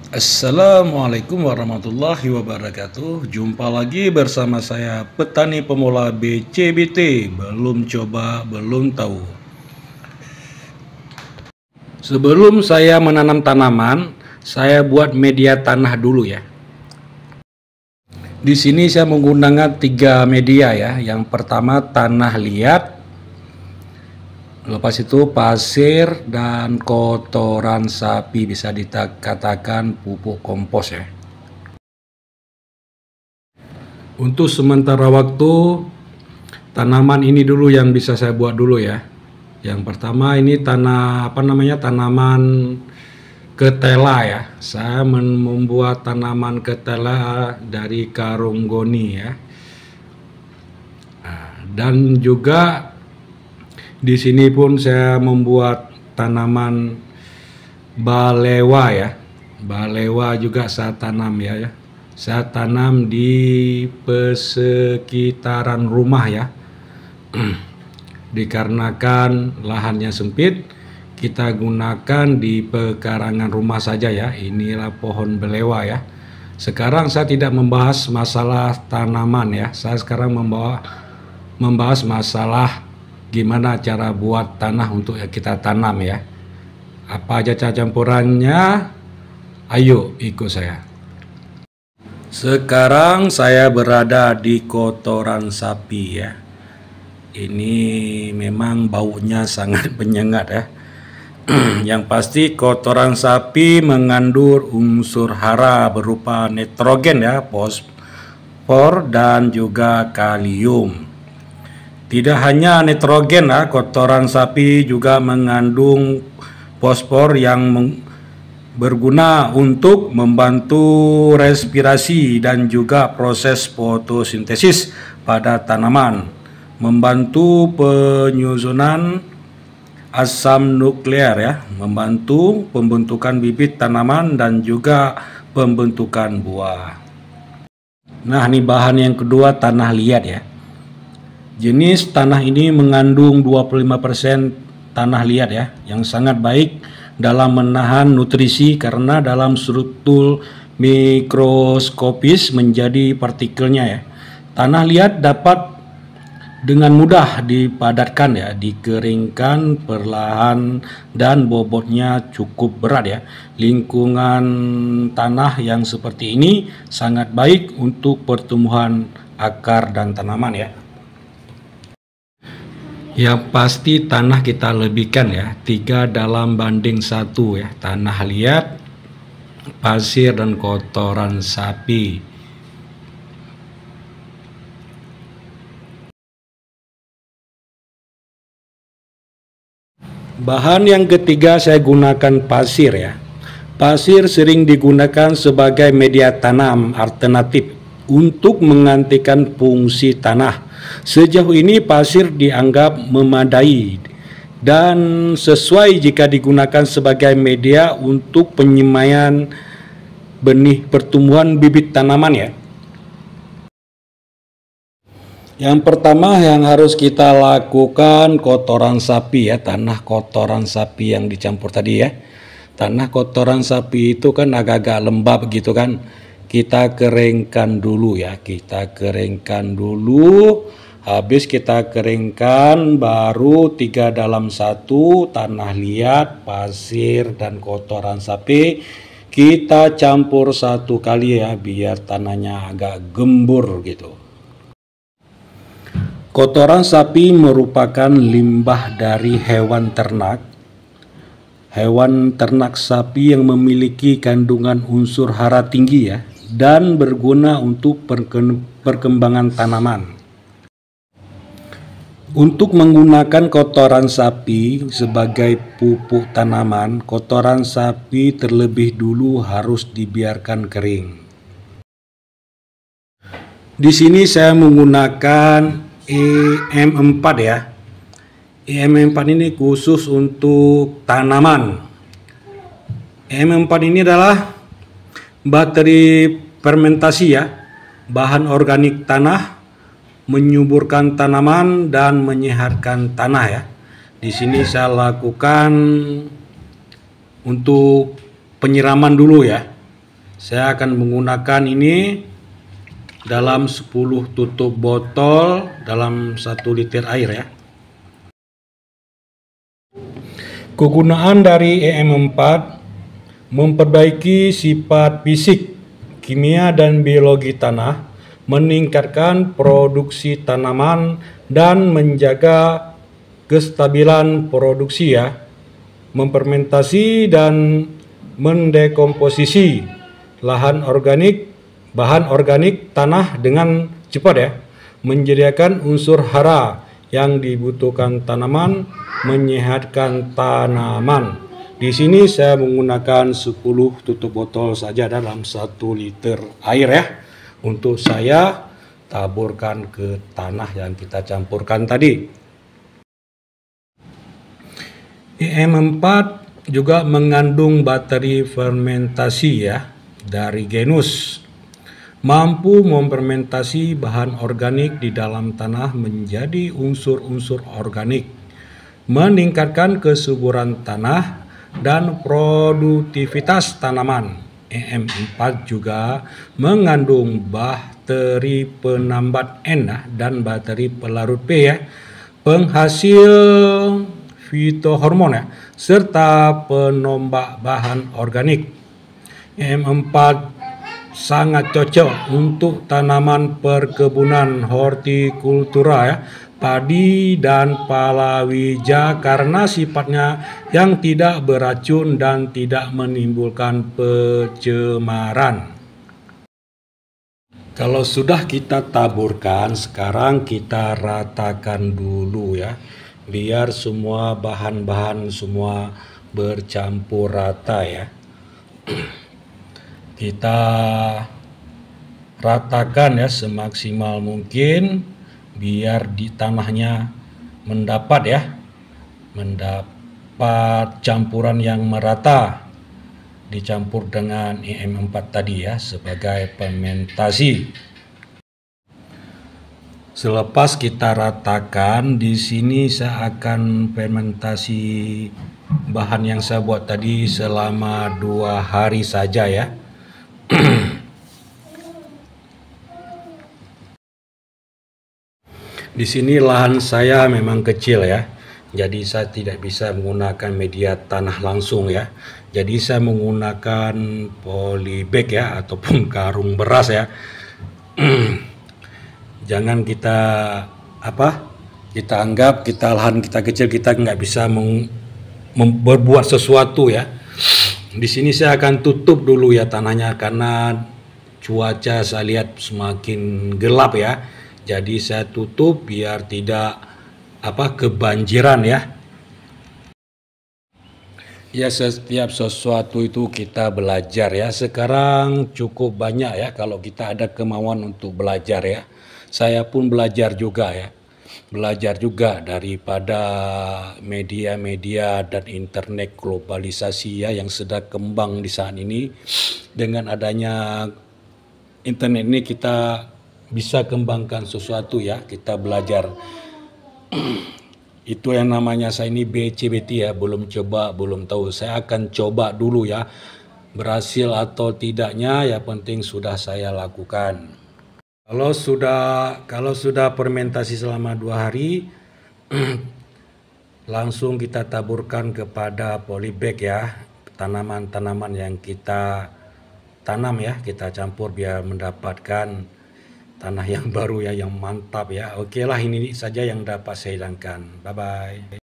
Assalamualaikum warahmatullahi wabarakatuh. Jumpa lagi bersama saya petani pemula BCBT. Belum coba, belum tahu. Sebelum saya menanam tanaman, saya buat media tanah dulu ya. Di sini saya menggunakan 3 media ya. Yang pertama tanah liat, lepas itu pasir dan kotoran sapi, bisa dikatakan pupuk kompos ya. Untuk sementara waktu, tanaman ini dulu yang bisa saya buat dulu ya. Yang pertama ini tanaman ketela ya. Saya membuat tanaman ketela dari karung goni ya. Dan juga di sini pun saya membuat tanaman balewa ya. Balewa juga saya tanam ya. Saya tanam di sekitaran rumah ya. Dikarenakan lahannya sempit, kita gunakan di pekarangan rumah saja ya. Inilah pohon balewa ya. Sekarang saya tidak membahas masalah tanaman ya. Saya sekarang membahas masalah gimana cara buat tanah untuk kita tanam ya. Apa aja cara campurannya? Ayo ikut saya. Sekarang saya berada di kotoran sapi ya. Ini memang baunya sangat menyengat ya. Yang pasti kotoran sapi mengandung unsur hara berupa nitrogen ya, fosfor dan juga kalium. Tidak hanya nitrogen ya, kotoran sapi juga mengandung fosfor yang berguna untuk membantu respirasi dan juga proses fotosintesis pada tanaman, membantu penyusunan asam nuklear ya, membantu pembentukan bibit tanaman dan juga pembentukan buah. Nah, ini bahan yang kedua, tanah liat ya. Jenis tanah ini mengandung 25% tanah liat ya, yang sangat baik dalam menahan nutrisi karena dalam struktur mikroskopis menjadi partikelnya ya. Tanah liat dapat dengan mudah dipadatkan ya, dikeringkan perlahan dan bobotnya cukup berat ya. Lingkungan tanah yang seperti ini sangat baik untuk pertumbuhan akar dan tanaman ya. Yang pasti tanah kita lebihkan ya, 3:1 ya, tanah liat, pasir dan kotoran sapi. Bahan yang ketiga saya gunakan pasir ya. Pasir sering digunakan sebagai media tanam alternatif untuk menggantikan fungsi tanah. Sejauh ini pasir dianggap memadai dan sesuai jika digunakan sebagai media untuk penyemaian benih pertumbuhan bibit tanaman ya. Yang pertama yang harus kita lakukan kotoran sapi ya, tanah kotoran sapi yang dicampur tadi ya. Tanah kotoran sapi itu kan agak-agak lembab gitu kan. Kita keringkan dulu ya, kita keringkan dulu. Habis kita keringkan baru 3:1 tanah liat, pasir dan kotoran sapi kita campur satu kali ya, biar tanahnya agak gembur gitu. Kotoran sapi merupakan limbah dari hewan ternak. Hewan ternak sapi yang memiliki kandungan unsur hara tinggi ya, dan berguna untuk perkembangan tanaman. Untuk menggunakan kotoran sapi sebagai pupuk tanaman, kotoran sapi terlebih dulu harus dibiarkan kering. Di sini saya menggunakan EM4 ya. EM4 ini khusus untuk tanaman. EM4 ini adalah bakteri fermentasi ya, bahan organik tanah, menyuburkan tanaman dan menyehatkan tanah ya. Di sini saya lakukan untuk penyiraman dulu ya. Saya akan menggunakan ini dalam 10 tutup botol dalam 1 liter air ya. Kegunaan dari EM4 memperbaiki sifat fisik, kimia dan biologi tanah, meningkatkan produksi tanaman dan menjaga kestabilan produksi ya, memfermentasi dan mendekomposisi bahan organik tanah dengan cepat ya, menyediakan unsur hara yang dibutuhkan tanaman, menyehatkan tanaman. Di sini saya menggunakan 10 tutup botol saja dalam 1 liter air ya, untuk saya taburkan ke tanah yang kita campurkan tadi. EM4 juga mengandung bakteri fermentasi ya dari genus, mampu memfermentasi bahan organik di dalam tanah menjadi unsur-unsur organik, meningkatkan kesuburan tanah dan produktivitas tanaman. EM4 juga mengandung bakteri penambat N dan bakteri pelarut P ya, penghasil fitohormon ya, serta penombak bahan organik. EM4 sangat cocok untuk tanaman perkebunan hortikultura ya, padi dan palawija karena sifatnya yang tidak beracun dan tidak menimbulkan pencemaran. Kalau sudah kita taburkan, sekarang kita ratakan dulu ya, biar semua bahan-bahan semua bercampur rata ya. Kita ratakan ya semaksimal mungkin biar di tanahnya mendapat campuran yang merata, dicampur dengan EM4 tadi ya sebagai fermentasi. Selepas kita ratakan, di sini saya akan fermentasi bahan yang saya buat tadi selama 2 hari saja ya. Di sini lahan saya memang kecil ya, jadi saya tidak bisa menggunakan media tanah langsung ya. Jadi saya menggunakan polybag ya, ataupun karung beras ya. Jangan kita anggap lahan kita kecil, kita nggak bisa berbuat sesuatu ya. Di sini saya akan tutup dulu ya tanahnya karena cuaca saya lihat semakin gelap ya. Jadi saya tutup biar tidak kebanjiran ya. Ya, setiap sesuatu itu kita belajar ya. Sekarang cukup banyak ya kalau kita ada kemauan untuk belajar ya. Saya pun belajar juga ya. Belajar juga daripada media-media dan internet globalisasi ya yang sedang kembang di saat ini. Dengan adanya internet ini kita bisa kembangkan sesuatu ya, kita belajar. Itu yang namanya saya ini BCBT ya, belum coba, belum tahu. Saya akan coba dulu ya, berhasil atau tidaknya ya penting sudah saya lakukan. Kalau sudah fermentasi selama 2 hari, langsung kita taburkan kepada polybag ya, tanaman-tanaman yang kita tanam ya, kita campur biar mendapatkan tanah yang baru ya, yang mantap ya. Oke lah, ini saja yang dapat saya hilangkan. Bye bye.